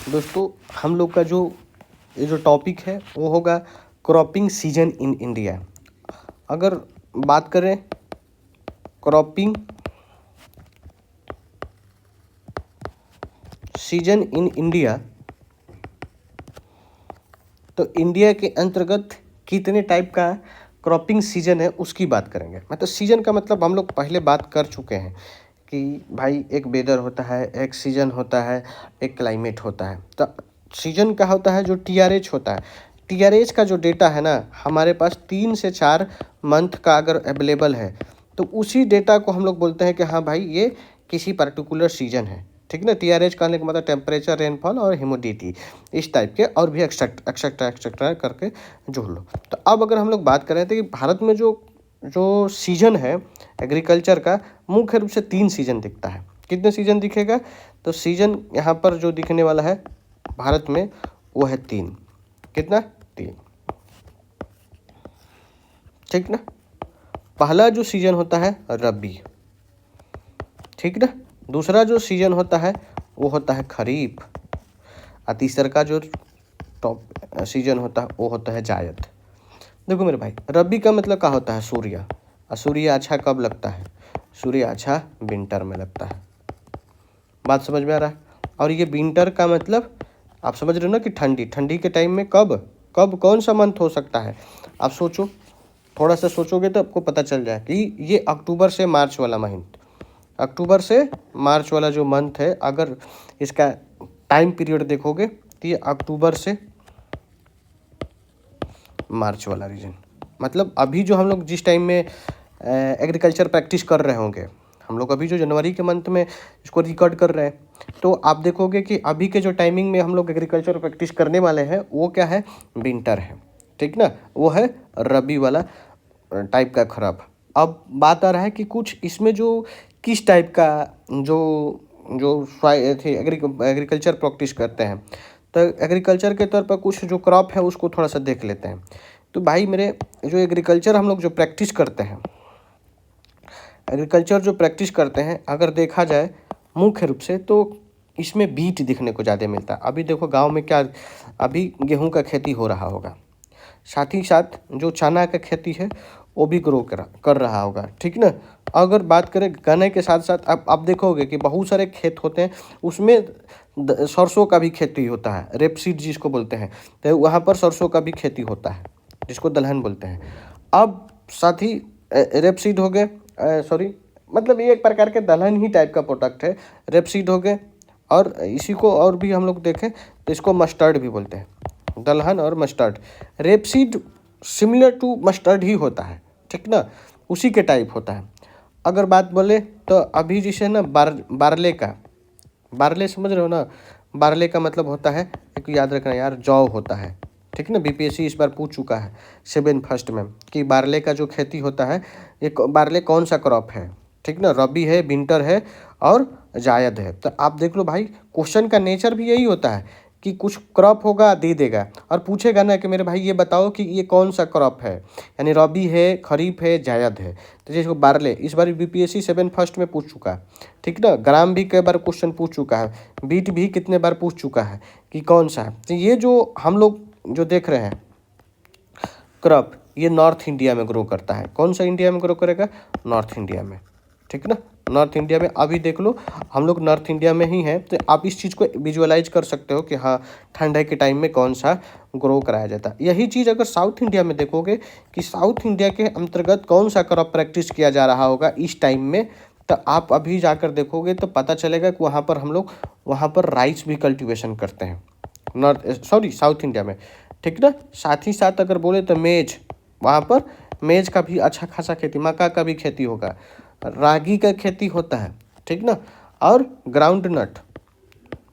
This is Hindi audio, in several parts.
दोस्तों हम लोग का ये जो टॉपिक है वो होगा क्रॉपिंग सीजन इन इंडिया। अगर बात करें क्रॉपिंग सीजन इन इंडिया, तो इंडिया के अंतर्गत कितने टाइप का क्रॉपिंग सीजन है उसकी बात करेंगे। मतलब सीजन का मतलब हम लोग पहले बात कर चुके हैं कि भाई एक वेदर होता है, एक सीजन होता है, एक क्लाइमेट होता है। तो सीजन का होता है जो टीआरएच होता है। टीआरएच का जो डेटा है ना, हमारे पास 3 से 4 मंथ का अगर अवेलेबल है तो उसी डेटा को हम लोग बोलते हैं कि हाँ भाई ये किसी पर्टिकुलर सीजन है। ठीक ना। टीआरएच कहने का मतलब टेम्परेचर, रेनफॉल और ह्यूमिडिटी, इस टाइप के और भी एक्सेट्रा एक्सेट्रा एक्सेट्रा करके जोड़ लो। तो अब अगर हम लोग बात करें तो कि भारत में जो जो सीजन है एग्रीकल्चर का, मुख्य रूप से 3 सीजन दिखता है। कितने सीजन दिखेगा? तो सीजन यहाँ पर जो दिखने वाला है भारत में वो है 3। कितना? 3। ठीक ना। पहला जो सीजन होता है रबी, ठीक ना। दूसरा जो सीजन होता है वो होता है खरीफ, और तीसरा का जो टॉप सीजन होता है वो होता है जायद। देखो मेरे भाई, रबी का मतलब क्या होता है? सूर्य। और सूर्य अच्छा कब लगता है? सूर्य अच्छा विंटर में लगता है। बात समझ में आ रहा है? और ये विंटर का मतलब आप समझ रहे हो ना कि ठंडी, ठंडी के टाइम में कब कब कौन सा मंथ हो सकता है? आप सोचो, थोड़ा सा सोचोगे तो आपको पता चल जाए कि ये अक्टूबर से मार्च वाला महीना, अक्टूबर से मार्च वाला जो मंथ है, अगर इसका टाइम पीरियड देखोगे तो ये अक्टूबर से मार्च वाला रीजन। मतलब अभी जो हम लोग जिस टाइम में एग्रीकल्चर प्रैक्टिस कर रहे होंगे, हम लोग अभी जो जनवरी के मंथ में इसको रिकॉर्ड कर रहे हैं, तो आप देखोगे कि अभी के जो टाइमिंग में हम लोग एग्रीकल्चर प्रैक्टिस करने वाले हैं वो क्या है? विंटर है। ठीक ना। वो है रबी वाला टाइप का खराब। अब बात आ रहा है कि कुछ इसमें जो किस टाइप का जो जो एग्रीकल्चर प्रैक्टिस करते हैं, तो एग्रीकल्चर के तौर पर कुछ जो क्रॉप है उसको थोड़ा सा देख लेते हैं। तो भाई मेरे, जो एग्रीकल्चर हम लोग जो प्रैक्टिस करते हैं, एग्रीकल्चर जो प्रैक्टिस करते हैं अगर देखा जाए मुख्य रूप से, तो इसमें बीट दिखने को ज़्यादा मिलता है। अभी देखो गांव में क्या, अभी गेहूं का खेती हो रहा होगा, साथ ही साथ जो चना का खेती है वो भी ग्रो कर रहा होगा। ठीक ना। अगर बात करें गन्ने के साथ साथ आप देखोगे कि बहुत सारे खेत होते हैं, उसमें सरसों का भी खेती होता है, रेपसीड जिसको बोलते हैं, तो वहाँ पर सरसों का भी खेती होता है जिसको दलहन बोलते हैं। अब साथ ही रेपसीड हो गए, सॉरी, मतलब ये एक प्रकार के दलहन ही टाइप का प्रोडक्ट है, रेपसीड हो गए। और इसी को और भी हम लोग देखें तो इसको मस्टर्ड भी बोलते हैं, दलहन और mustard. Rapeseed similar to mustard ही होता है। ठीक ना, उसी के टाइप होता है। अगर बात बोले तो अभी जैसे ना बारले का, बारले समझ रहे हो ना? बारले का मतलब होता है, एक याद रखना यार, जौ होता है। ठीक ना। बीपीएससी इस बार पूछ चुका है 7 फर्स्ट में कि बारले का जो खेती होता है, ये बारले कौन सा क्रॉप है? ठीक ना। रबी है, विंटर है और जायद है। तो आप देख लो भाई, क्वेश्चन का नेचर भी यही होता है कि कुछ क्रॉप होगा दे देगा और पूछेगा ना कि मेरे भाई ये बताओ कि ये कौन सा क्रॉप है, यानी रबी है, खरीफ है, जायद है। तो जैसे बारले इस बार बीपीएससी 7 फर्स्ट में पूछ चुका है। ठीक ना। ग्राम भी कई बार क्वेश्चन पूछ चुका है, बीट भी कितने बार पूछ चुका है कि कौन सा है। तो ये जो हम लोग जो देख रहे हैं क्रॉप, ये नॉर्थ इंडिया में ग्रो करता है। कौन सा इंडिया में ग्रो करेगा? नॉर्थ इंडिया में। ठीक ना। नॉर्थ इंडिया में अभी देख लो हम लोग नॉर्थ इंडिया में ही हैं, तो आप इस चीज़ को विजुअलाइज कर सकते हो कि हाँ ठंड के टाइम में कौन सा ग्रो कराया जाता है। यही चीज़ अगर साउथ इंडिया में देखोगे कि साउथ इंडिया के अंतर्गत कौन सा क्रॉप प्रैक्टिस किया जा रहा होगा इस टाइम में, तो आप अभी जाकर देखोगे तो पता चलेगा कि वहाँ पर हम लोग वहाँ पर राइस भी कल्टिवेशन करते हैं, साउथ इंडिया में। ठीक ना। साथ ही साथ अगर बोले तो मेज, वहाँ पर मेज का भी अच्छा खासा खेती, मक्का का भी खेती होगा, रागी का खेती होता है। ठीक ना। और ग्राउंड नट,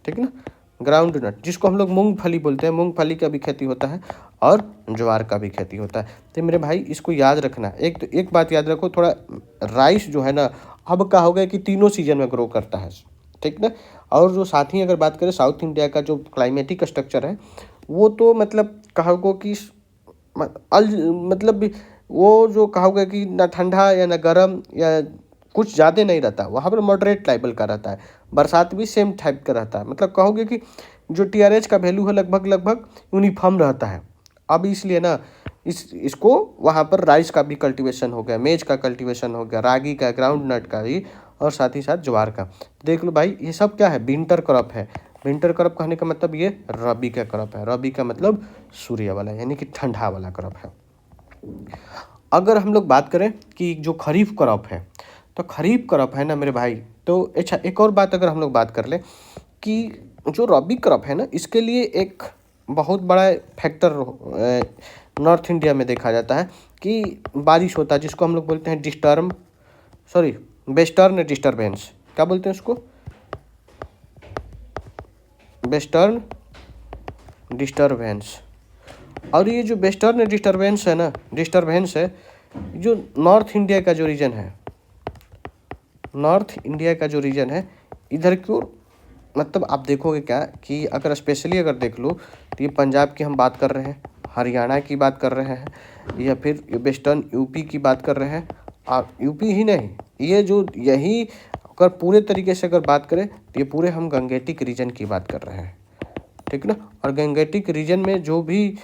ठीक ना, ग्राउंड नट जिसको हम लोग मूंगफली बोलते हैं, मूंगफली का भी खेती होता है और ज्वार का भी खेती होता है। तो मेरे भाई इसको याद रखना। एक बात याद रखो, थोड़ा राइस जो है ना, अब क्या हो गया कि तीनों सीजन में ग्रो करता है। ठीक ना। और जो साथ ही अगर बात करें साउथ इंडिया का जो क्लाइमेटिक स्ट्रक्चर है, वो तो मतलब कहोगे कि मतलब वो जो कहोगे कि ना ठंडा या ना गर्म या कुछ ज़्यादा नहीं रहता, वहाँ पर मॉडरेट लेवल का रहता है। बरसात भी सेम टाइप का रहता है, मतलब कहोगे कि जो टीआरएच का वैल्यू है लगभग यूनिफॉर्म रहता है। अब इसलिए ना इसको वहाँ पर राइस का भी कल्टीवेशन हो गया, मेज का कल्टीवेशन हो गया, रागी का, ग्राउंड नट का भी, और साथ ही साथ ज्वार का। देख लो भाई, ये सब क्या है, विंटर क्रॉप है। विंटर क्रॉप कहने का मतलब ये रबी का क्रॉप है। रबी का मतलब सूर्य वाला, यानी कि ठंडा वाला क्रॉप है। अगर हम लोग बात करें कि जो खरीफ क्रॉप है, तो खरीफ क्रॉप है ना मेरे भाई, तो अच्छा एक और बात अगर हम लोग बात कर ले कि जो रबी क्रॉप है ना, इसके लिए एक बहुत बड़ा फैक्टर नॉर्थ इंडिया में देखा जाता है कि बारिश होता है, जिसको हम लोग बोलते हैं वेस्टर्न डिस्टर्बेंस। क्या बोलते हैं उसको? Western disturbance. और ये जो वेस्टर्न डिस्टर्बेंस है, जो नॉर्थ इंडिया का जो रीजन है, इधर की ओर, मतलब आप देखोगे क्या कि अगर स्पेशली अगर देख लो तो ये पंजाब की हम बात कर रहे हैं, हरियाणा की बात कर रहे हैं, या फिर वेस्टर्न यूपी की बात कर रहे हैं। और यूपी ही नहीं, ये जो यही अगर पूरे तरीके से अगर बात करें तो ये पूरे हम गंगेटिक रीजन की बात कर रहे हैं, ठीक ना। और गंगेटिक रीजन में जो भी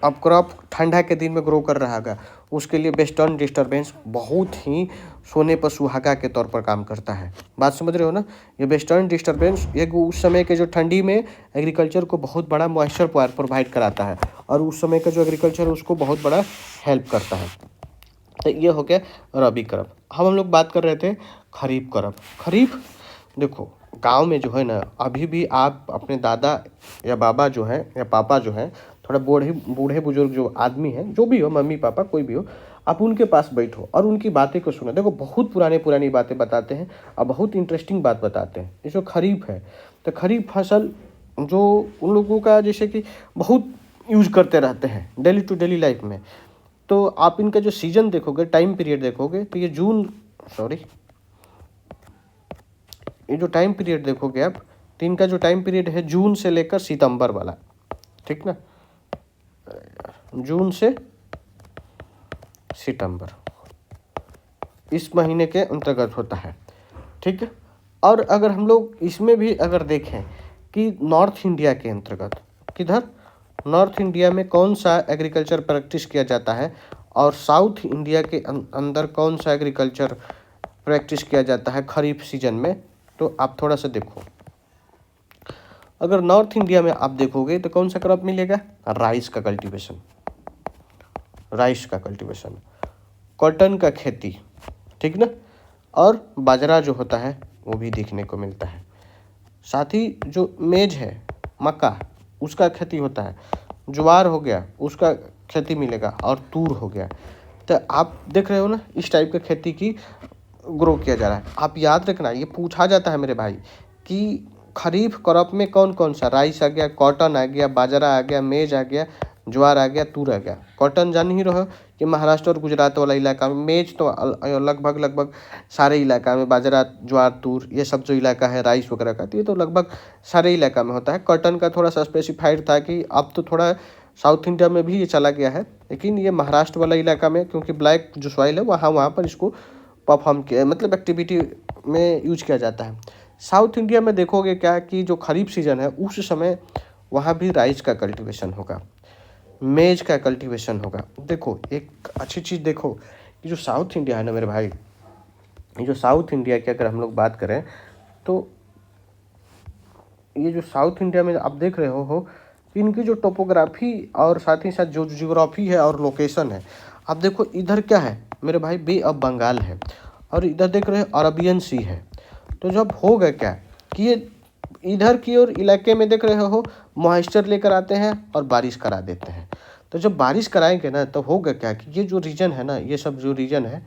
अब क्रॉप ठंडा के दिन में ग्रो कर रहा है, उसके लिए वेस्टर्न डिस्टर्बेंस बहुत ही सोने पर सुहागा के तौर पर काम करता है। बात समझ रहे हो ना? ये वेस्टर्न डिस्टर्बेंस एक उस समय के जो ठंडी में एग्रीकल्चर को बहुत बड़ा मॉइस्चर प्रोवाइड कराता है, और उस समय का जो एग्रीकल्चर है उसको बहुत बड़ा हेल्प करता है। तो ये हो गया रबी क्रॉप। हम लोग बात कर रहे थे खरीफ क्रॉप। खरीफ देखो, गांव में जो है ना, अभी भी आप अपने दादा या बाबा जो है या पापा जो है, थोड़ा बूढ़े बुजुर्ग जो आदमी हैं, जो भी हो, मम्मी पापा कोई भी हो, आप उनके पास बैठो और उनकी बातें को सुनो। देखो बहुत पुरानी बातें बताते हैं और बहुत इंटरेस्टिंग बात बताते हैं। ये जो खरीफ है, तो खरीफ फसल जो उन लोगों का जैसे कि बहुत यूज करते रहते हैं डेली टू डेली लाइफ में, तो आप इनका जो सीजन देखोगे, टाइम पीरियड देखोगे, तो ये जो टाइम पीरियड देखोगे आप, तो इनका जो टाइम पीरियड है जून से लेकर सितंबर वाला, ठीक ना, जून से सितंबर, इस महीने के अंतर्गत होता है, ठीक है। और अगर हम लोग इसमें भी अगर देखें कि नॉर्थ इंडिया के अंतर्गत, किधर नॉर्थ इंडिया में कौन सा एग्रीकल्चर प्रैक्टिस किया जाता है, और साउथ इंडिया के अंदर कौन सा एग्रीकल्चर प्रैक्टिस किया जाता है खरीफ सीजन में, तो आप थोड़ा सा देखो। अगर नॉर्थ इंडिया में आप देखोगे तो कौन सा क्रॉप मिलेगा? राइस का कल्टीवेशन, कॉटन का खेती, ठीक ना, और बाजरा जो होता है वो भी देखने को मिलता है। साथ ही जो मेज है, मक्का, उसका खेती होता है। ज्वार हो गया, उसका खेती मिलेगा, और तूर हो गया। तो आप देख रहे हो ना, इस टाइप का खेती की ग्रो किया जा रहा है। आप याद रखना, ये पूछा जाता है मेरे भाई कि खरीफ क्रॉप में कौन कौन सा, राइस आ गया, कॉटन आ गया, बाजरा आ गया, मेज आ गया, ज्वार आ गया, तूर आ गया। कॉटन जान ही रहो कि महाराष्ट्र और गुजरात वाला इलाका में, मेज तो लगभग सारे इलाका में, बाजरा, ज्वार, तूर, ये सब जो इलाका है राइस वगैरह का, तो ये तो लगभग सारे इलाका में होता है। कॉटन का थोड़ा सा स्पेसिफाइड था कि अब तो थोड़ा साउथ इंडिया में भी ये चला गया है, लेकिन ये महाराष्ट्र वाला इलाका में, क्योंकि ब्लैक जो सॉइल है वहाँ पर इसको परफॉर्म किया, मतलब एक्टिविटी में यूज किया जाता है। साउथ इंडिया में देखोगे क्या कि जो खरीफ सीजन है उस समय वहाँ भी राइस का कल्टीवेशन होगा, मेज का कल्टीवेशन होगा। देखो एक अच्छी चीज़ देखो कि जो साउथ इंडिया है ना मेरे भाई, ये जो साउथ इंडिया की अगर हम लोग बात करें, तो ये जो साउथ इंडिया में आप देख रहे हो कि इनकी जो टोपोग्राफी और साथ ही साथ जो जियोग्राफी है और लोकेशन है, आप देखो इधर क्या है मेरे भाई, बे ऑफ बंगाल है, और इधर देख रहे हो अरबियन सी है। तो जब होगा क्या कि ये इधर की ओर इलाके में देख रहे हो मॉइस्चर लेकर आते हैं और बारिश करा देते हैं। तो जब बारिश कराएंगे ना, तो होगा क्या कि ये जो रीजन है ना, ये सब जो रीजन है,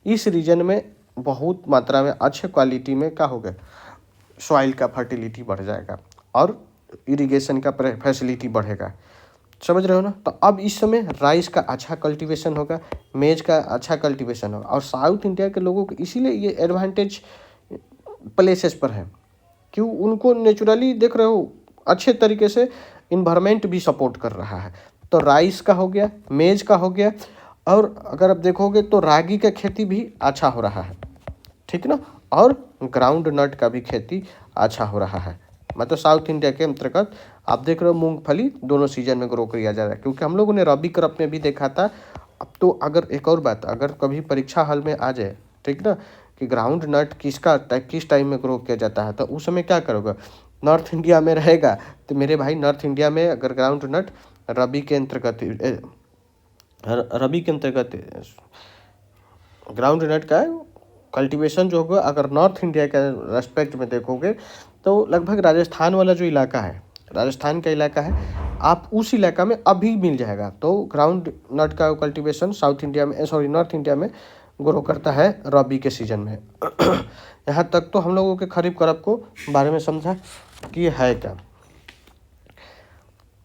इस रीजन में बहुत मात्रा में अच्छे क्वालिटी में क्या होगा, सॉइल का फर्टिलिटी बढ़ जाएगा और इरिगेशन का फैसिलिटी बढ़ेगा। समझ रहे हो ना? तो अब इस समय राइस का अच्छा कल्टीवेशन होगा, मेज का अच्छा कल्टीवेशन होगा, और साउथ इंडिया के लोगों को इसीलिए ये एडवांटेज प्लेसेस पर है क्यों, उनको नेचुरली देख रहे हो अच्छे तरीके से इन्वायरमेंट भी सपोर्ट कर रहा है। तो राइस का हो गया, मेज का हो गया, और अगर आप देखोगे तो रागी का खेती भी अच्छा हो रहा है, ठीक ना। और ग्राउंड नट का भी खेती अच्छा हो रहा है। मतलब साउथ इंडिया के अंतर्गत आप देख रहे हो मूंगफली दोनों सीजन में ग्रो किया जा रहा है, क्योंकि हम लोगों ने रबी क्रॉप में भी देखा था। अब तो अगर एक और बात, अगर कभी परीक्षा हॉल में आ जाए, ठीक ना, कि ग्राउंड नट किस टाइम में ग्रो किया जाता है, तो उस समय क्या करोगे, नॉर्थ इंडिया में रहेगा तो मेरे भाई नॉर्थ इंडिया में अगर ग्राउंड नट रबी के अंतर्गत ग्राउंड नट का कल्टीवेशन जो होगा, अगर नॉर्थ इंडिया के रेस्पेक्ट में देखोगे तो लगभग राजस्थान वाला जो इलाका है, राजस्थान का इलाका है, आप उस इलाका में अभी मिल जाएगा। तो ग्राउंड नट का कल्टीवेशन साउथ इंडिया में, सॉरी नॉर्थ इंडिया में ग्रो करता है रबी के सीजन में। यहाँ तक तो हम लोगों के खरीफ क्रॉप को बारे में समझा कि है क्या।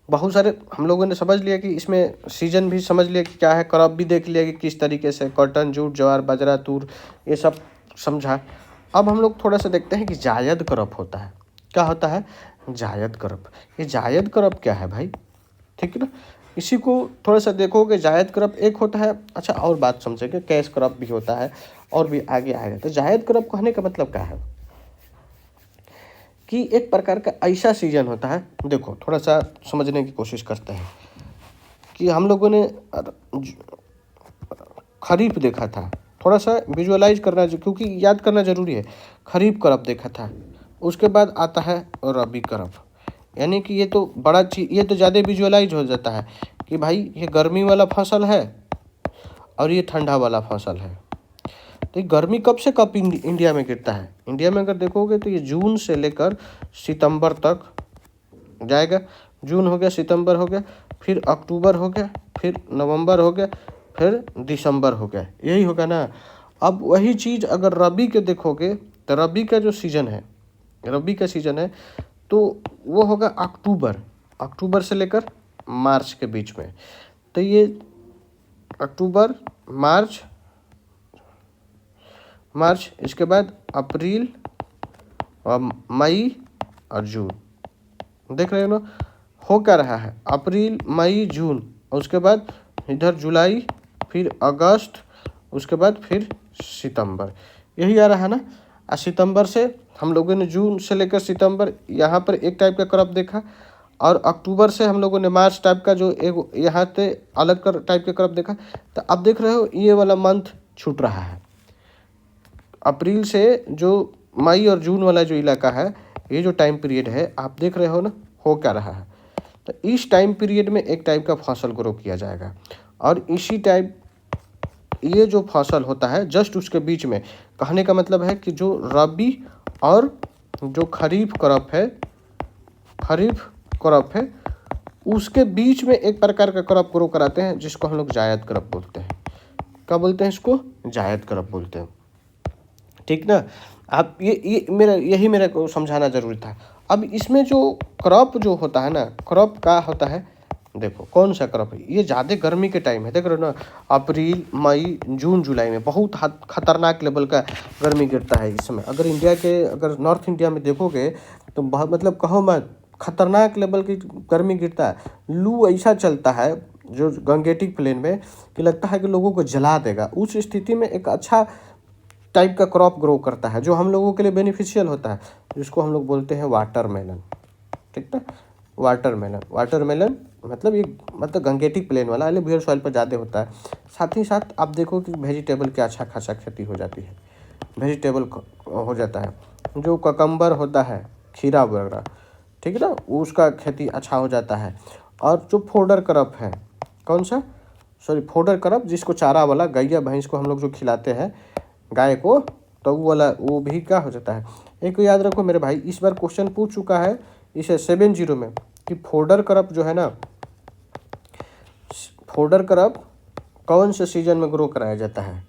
बहुत सारे हम लोगों ने समझ लिया कि इसमें सीजन भी समझ लिया कि क्या है, क्रॉप भी देख लिया कि किस तरीके से, कॉटन, जूट, ज्वार, बाजरा, तूर, ये सब समझा। अब हम लोग थोड़ा सा देखते हैं कि जायद क्रॉप होता है। क्या होता है जायद क्रॉप? ये जायद क्रॉप क्या है भाई, ठीक है ना। इसी को थोड़ा सा देखोगे, जायद क्रॉप एक होता है। अच्छा और बात समझेंगे, कैश क्रॉप भी होता है और भी आगे आएगा। तो जायद क्रॉप कहने का मतलब क्या है कि एक प्रकार का ऐसा सीजन होता है। देखो थोड़ा सा समझने की कोशिश करते हैं कि हम लोगों ने खरीफ देखा था, थोड़ा सा विजुअलाइज करना क्योंकि याद करना ज़रूरी है। खरीफ क्रॉप देखा था, उसके बाद आता है रबी क्रॉप। यानी कि ये तो बड़ा चीज, ये तो ज़्यादा विजुअलाइज हो जाता है कि भाई ये गर्मी वाला फसल है और ये ठंडा वाला फसल है। तो ये गर्मी कब से कब इंडिया में गिरता है? इंडिया में अगर देखोगे तो ये जून से लेकर सितंबर तक जाएगा। जून हो गया, सितंबर हो गया, फिर अक्टूबर हो गया, फिर नवंबर हो गया, फिर दिसंबर हो गया, यही होगा ना। अब वही चीज़ अगर रबी के देखोगे तो रबी का जो सीज़न है, रबी का सीज़न है तो वो होगा अक्टूबर से लेकर मार्च के बीच में। तो ये अक्टूबर, मार्च, इसके बाद अप्रैल और मई और जून। देख रहे हो ना, हो क्या रहा है, अप्रैल, मई, जून, और उसके बाद इधर जुलाई, फिर अगस्त, उसके बाद फिर सितंबर, यही आ रहा है ना। और सितंबर से हम लोगों ने, जून से लेकर सितंबर यहाँ पर एक टाइप का क्रॉप देखा, और अक्टूबर से हम लोगों ने मार्च टाइप का जो एक यहाँ से अलग कर टाइप का क्रॉप देखा। तो अब देख रहे हो ये वाला मंथ छूट रहा है। अप्रैल से जो मई और जून वाला जो इलाका है, ये जो टाइम पीरियड है, आप देख रहे हो ना हो क्या रहा है। तो इस टाइम पीरियड में एक टाइप का फसल ग्रो किया जाएगा, और इसी टाइप ये जो फसल होता है जस्ट उसके बीच में, कहने का मतलब है कि जो रबी और जो खरीफ क्रॉप है उसके बीच में एक प्रकार का क्रॉप ग्रो कराते हैं, जिसको हम लोग जायद क्रॉप बोलते हैं। क्या बोलते हैं इसको? जायद क्रॉप बोलते हैं, ठीक ना। आप यही मेरे को समझाना जरूरी था। अब इसमें जो क्रॉप जो होता है ना, क्रॉप का होता है, देखो कौन सा क्रॉप है, ये ज़्यादा गर्मी के टाइम है, देख रहे हो ना, अप्रैल, मई, जून, जुलाई में बहुत खतरनाक लेवल का गर्मी गिरता है इस समय। अगर नॉर्थ इंडिया में देखोगे तो बहुत, मतलब कहो मत, खतरनाक लेवल की गर्मी गिरता है। लू ऐसा चलता है जो गंगेटिक प्लेन में कि लगता है कि लोगों को जला देगा। उस स्थिति में एक अच्छा टाइप का क्रॉप ग्रो करता है जो हम लोगों के लिए बेनिफिशियल होता है, जिसको हम लोग बोलते हैं वाटरमेलन, ठीक ना। वाटरमेलन मतलब गंगेटिक प्लेन वाला, एलुवियल सॉइल पर ज़्यादा होता है। साथ ही साथ आप देखो कि वेजिटेबल की अच्छा खासा खेती हो जाती है, वेजिटेबल हो जाता है। जो ककम्बर होता है, खीरा वगैरह, ठीक है ना, उसका खेती अच्छा हो जाता है। और जो फोडर क्रॉप है, कौन सा, सॉरी फोडर क्रॉप, जिसको चारा वाला, गैया भैंस को हम लोग जो खिलाते हैं गाय को, तो वो वाला वो भी क्या हो जाता है। एक को याद रखो मेरे भाई, इस बार क्वेश्चन पूछ चुका है इसे 70 में कि फोडर क्रॉप जो है ना, फोडर क्रॉप कौन से सीजन में ग्रो कराया जाता है,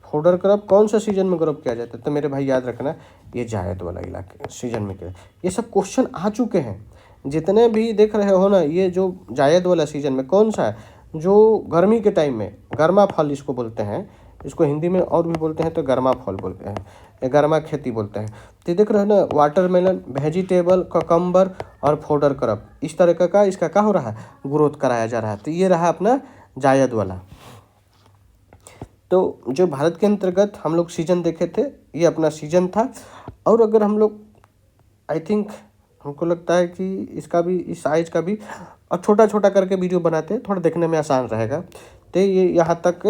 फोडर क्रॉप कौन सा सीजन में ग्रो किया जाता है। तो मेरे भाई याद रखना, ये जायद वाला इलाके सीजन में किया। ये सब क्वेश्चन आ चुके हैं जितने भी देख रहे हो ना। ये जो जायद वाला सीजन में कौन सा है, जो गर्मी के टाइम में, गर्मा फल इसको बोलते हैं, इसको हिंदी में और भी बोलते हैं तो गर्मा फल बोलते हैं, गर्मा खेती बोलते हैं। तो देख रहे हो ना, वाटरमेलन, वेजिटेबल, ककम्बर और फोडर क्रॉप, इस तरह का इसका क्या हो रहा है, ग्रोथ कराया जा रहा है। तो ये रहा अपना जायद वाला। तो जो भारत के अंतर्गत हम लोग सीजन देखे थे, ये अपना सीजन था। और अगर हम लोग आई थिंक हमको लगता है कि इसका भी, इस साइज का भी और छोटा छोटा करके वीडियो बनाते हैं, थोड़ा देखने में आसान रहेगा। तो ये यहाँ तक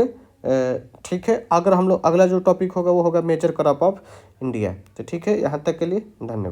ठीक है। अगर हम लोग अगला जो टॉपिक होगा वो होगा मेजर क्रॉप ऑफ इंडिया। तो ठीक है, यहाँ तक के लिए धन्यवाद।